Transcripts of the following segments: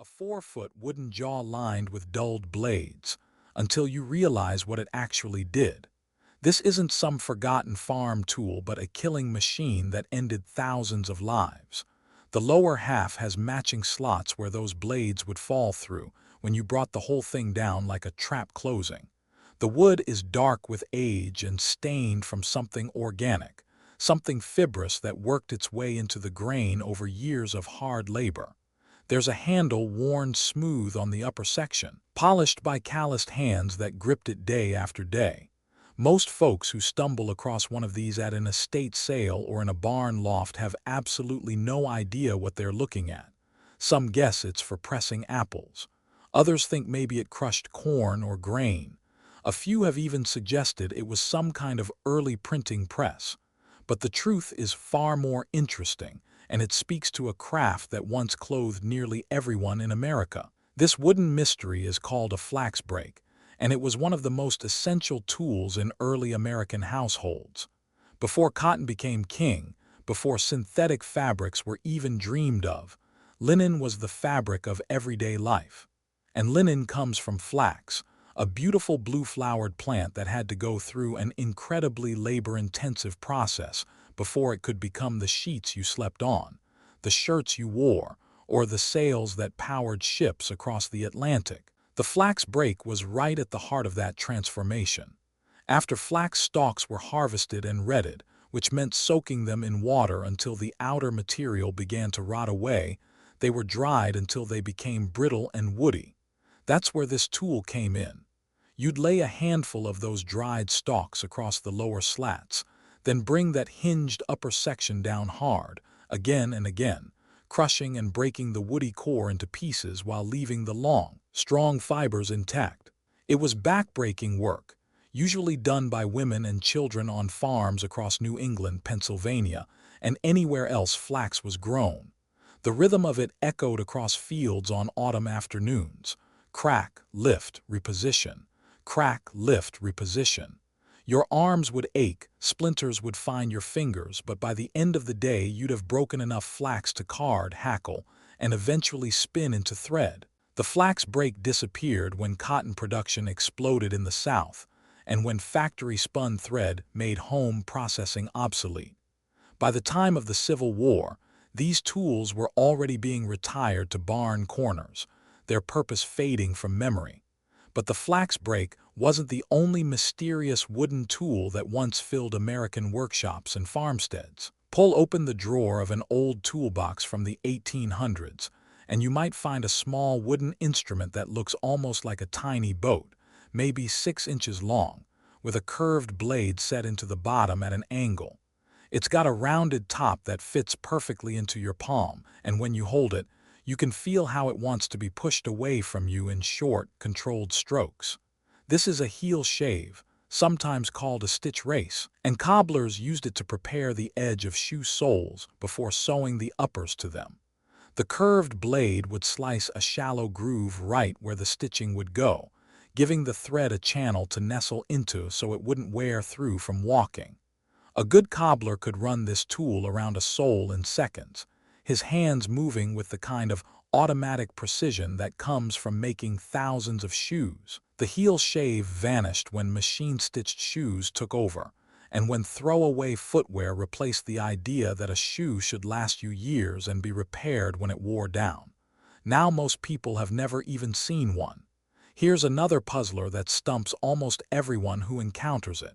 4-foot wooden jaw lined with dulled blades, until you realize what it actually did. This isn't some forgotten farm tool but a killing machine that ended thousands of lives. The lower half has matching slots where those blades would fall through when you brought the whole thing down like a trap closing. The wood is dark with age and stained from something organic, something fibrous that worked its way into the grain over years of hard labor. There's a handle worn smooth on the upper section, polished by calloused hands that gripped it day after day. Most folks who stumble across one of these at an estate sale or in a barn loft have absolutely no idea what they're looking at. Some guess it's for pressing apples. Others think maybe it crushed corn or grain. A few have even suggested it was some kind of early printing press. But the truth is far more interesting, and it speaks to a craft that once clothed nearly everyone in America. This wooden mystery is called a flax brake, and it was one of the most essential tools in early American households. Before cotton became king, before synthetic fabrics were even dreamed of, linen was the fabric of everyday life. And linen comes from flax, a beautiful blue-flowered plant that had to go through an incredibly labor-intensive process before it could become the sheets you slept on, the shirts you wore, or the sails that powered ships across the Atlantic. The flax brake was right at the heart of that transformation. After flax stalks were harvested and redded, which meant soaking them in water until the outer material began to rot away, they were dried until they became brittle and woody. That's where this tool came in. You'd lay a handful of those dried stalks across the lower slats, then bring that hinged upper section down hard, again and again, crushing and breaking the woody core into pieces while leaving the long, strong fibers intact. It was back-breaking work, usually done by women and children on farms across New England, Pennsylvania, and anywhere else flax was grown. The rhythm of it echoed across fields on autumn afternoons. Crack, lift, reposition. Crack, lift, reposition. Your arms would ache, splinters would find your fingers, but by the end of the day you'd have broken enough flax to card, hackle, and eventually spin into thread. The flax brake disappeared when cotton production exploded in the South, and when factory-spun thread made home processing obsolete. By the time of the Civil War, these tools were already being retired to barn corners, their purpose fading from memory. But the flax brake wasn't the only mysterious wooden tool that once filled American workshops and farmsteads. Pull open the drawer of an old toolbox from the 1800s, and you might find a small wooden instrument that looks almost like a tiny boat, maybe 6 inches long, with a curved blade set into the bottom at an angle. It's got a rounded top that fits perfectly into your palm, and when you hold it, you can feel how it wants to be pushed away from you in short, controlled strokes. This is a heel shave, sometimes called a stitch race, and cobblers used it to prepare the edge of shoe soles before sewing the uppers to them. The curved blade would slice a shallow groove right where the stitching would go, giving the thread a channel to nestle into so it wouldn't wear through from walking. A good cobbler could run this tool around a sole in seconds, his hands moving with the kind of automatic precision that comes from making thousands of shoes. The heel shave vanished when machine-stitched shoes took over, and when throwaway footwear replaced the idea that a shoe should last you years and be repaired when it wore down. Now most people have never even seen one. Here's another puzzler that stumps almost everyone who encounters it.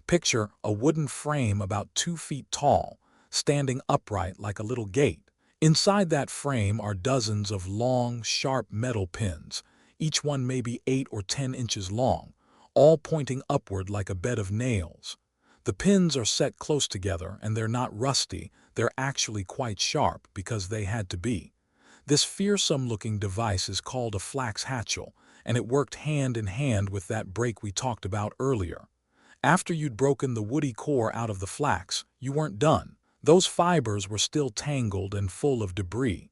Picture a wooden frame about 2 feet tall, standing upright like a little gate. Inside that frame are dozens of long, sharp metal pins, each one maybe 8 or 10 inches long, all pointing upward like a bed of nails. The pins are set close together and they're not rusty, they're actually quite sharp because they had to be. This fearsome-looking device is called a flax hatchel, and it worked hand in hand with that brake we talked about earlier. After you'd broken the woody core out of the flax, you weren't done. Those fibers were still tangled and full of debris.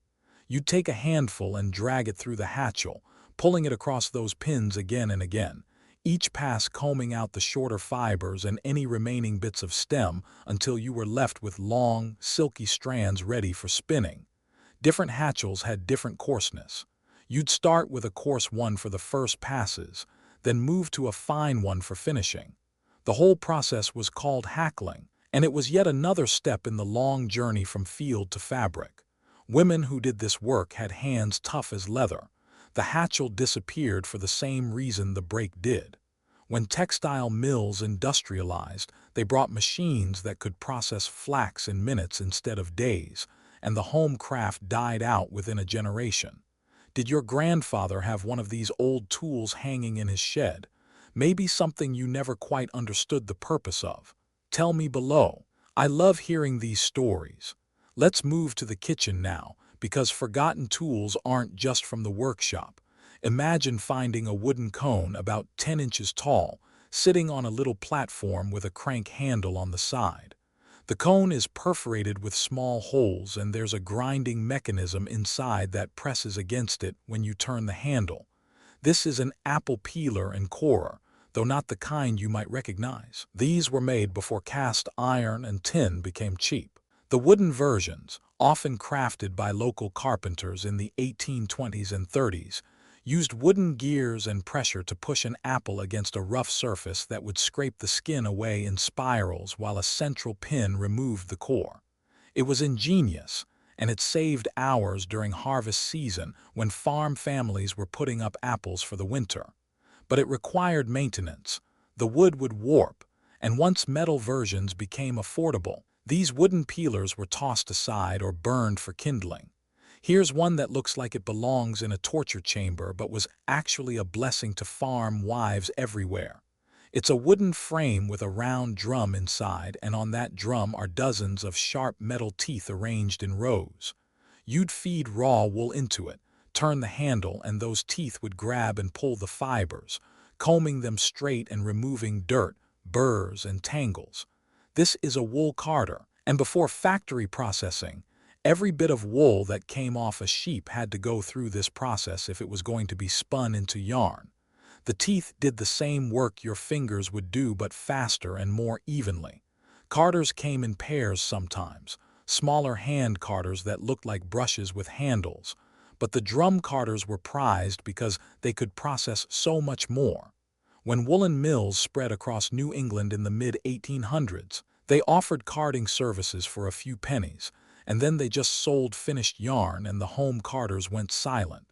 You'd take a handful and drag it through the hatchel, pulling it across those pins again and again, each pass combing out the shorter fibers and any remaining bits of stem until you were left with long, silky strands ready for spinning. Different hatchels had different coarseness. You'd start with a coarse one for the first passes, then move to a fine one for finishing. The whole process was called hackling, and it was yet another step in the long journey from field to fabric. Women who did this work had hands tough as leather. The hatchel disappeared for the same reason the brake did. When textile mills industrialized, they brought machines that could process flax in minutes instead of days, and the home craft died out within a generation. Did your grandfather have one of these old tools hanging in his shed? Maybe something you never quite understood the purpose of? Tell me below. I love hearing these stories. Let's move to the kitchen now, because forgotten tools aren't just from the workshop. Imagine finding a wooden cone about 10 inches tall, sitting on a little platform with a crank handle on the side. The cone is perforated with small holes, and there's a grinding mechanism inside that presses against it when you turn the handle. This is an apple peeler and corer, though not the kind you might recognize. These were made before cast iron and tin became cheap. The wooden versions, often crafted by local carpenters in the 1820s and 30s, used wooden gears and pressure to push an apple against a rough surface that would scrape the skin away in spirals while a central pin removed the core. It was ingenious, and it saved hours during harvest season when farm families were putting up apples for the winter. But it required maintenance. The wood would warp, and once metal versions became affordable, these wooden peelers were tossed aside or burned for kindling. Here's one that looks like it belongs in a torture chamber but was actually a blessing to farm wives everywhere. It's a wooden frame with a round drum inside, and on that drum are dozens of sharp metal teeth arranged in rows. You'd feed raw wool into it, turn the handle, and those teeth would grab and pull the fibers, combing them straight and removing dirt, burrs, and tangles. This is a wool carder, and before factory processing, every bit of wool that came off a sheep had to go through this process if it was going to be spun into yarn. The teeth did the same work your fingers would do, but faster and more evenly. Carders came in pairs sometimes, smaller hand carders that looked like brushes with handles, but the drum carders were prized because they could process so much more. When woolen mills spread across New England in the mid-1800s, they offered carding services for a few pennies, and then they just sold finished yarn and the home carders went silent.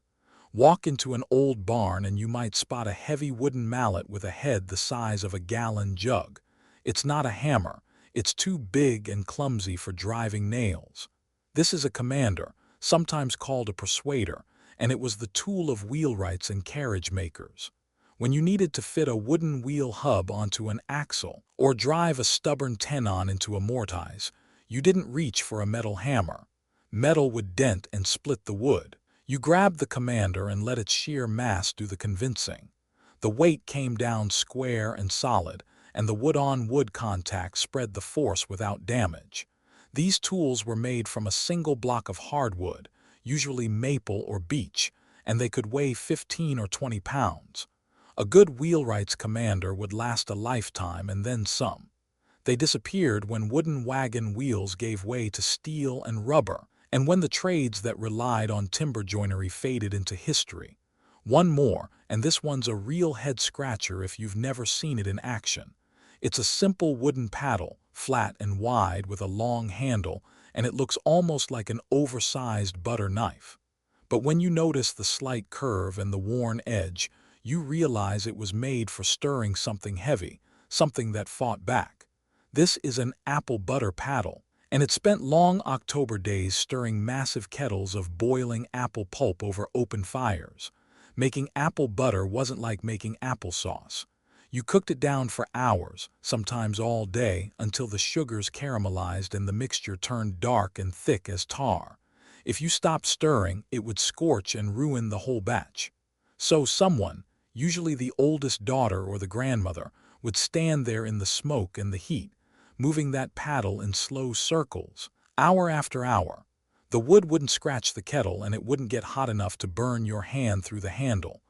Walk into an old barn and you might spot a heavy wooden mallet with a head the size of a gallon jug. It's not a hammer, it's too big and clumsy for driving nails. This is a commander, sometimes called a persuader, and it was the tool of wheelwrights and carriage makers. When you needed to fit a wooden wheel hub onto an axle or drive a stubborn tenon into a mortise, you didn't reach for a metal hammer. Metal would dent and split the wood. You grabbed the commander and let its sheer mass do the convincing. The weight came down square and solid, and the wood-on-wood contact spread the force without damage. These tools were made from a single block of hardwood, usually maple or beech, and they could weigh 15 or 20 pounds. A good wheelwright's commander would last a lifetime and then some. They disappeared when wooden wagon wheels gave way to steel and rubber, and when the trades that relied on timber joinery faded into history. One more, and this one's a real head-scratcher if you've never seen it in action. It's a simple wooden paddle, flat and wide with a long handle, and it looks almost like an oversized butter knife. But when you notice the slight curve and the worn edge, you realize it was made for stirring something heavy, something that fought back. This is an apple butter paddle, and it spent long October days stirring massive kettles of boiling apple pulp over open fires. Making apple butter wasn't like making applesauce. You cooked it down for hours, sometimes all day, until the sugars caramelized and the mixture turned dark and thick as tar. If you stopped stirring, it would scorch and ruin the whole batch. So someone, usually the oldest daughter or the grandmother, would stand there in the smoke and the heat, moving that paddle in slow circles, hour after hour. The wood wouldn't scratch the kettle and it wouldn't get hot enough to burn your hand through the handle.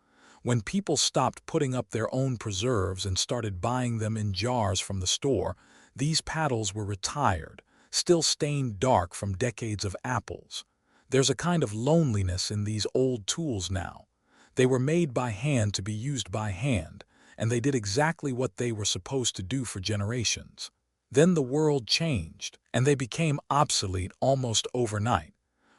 When people stopped putting up their own preserves and started buying them in jars from the store, these paddles were retired, still stained dark from decades of apples. There's a kind of loneliness in these old tools now. They were made by hand to be used by hand, and they did exactly what they were supposed to do for generations. Then the world changed, and they became obsolete almost overnight.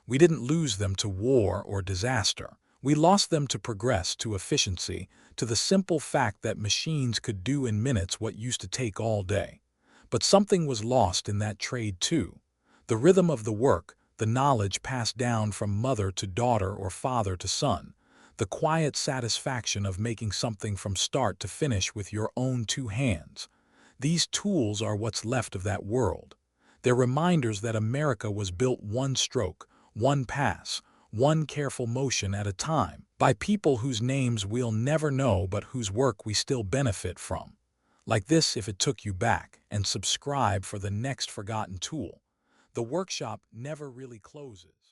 We didn't lose them to war or disaster. We lost them to progress, to efficiency, to the simple fact that machines could do in minutes what used to take all day. But something was lost in that trade too. The rhythm of the work, the knowledge passed down from mother to daughter or father to son, the quiet satisfaction of making something from start to finish with your own two hands. These tools are what's left of that world. They're reminders that America was built one stroke, one pass, one careful motion at a time, by people whose names we'll never know but whose work we still benefit from. Like this if it took you back, and subscribe for the next forgotten tool. The workshop never really closes.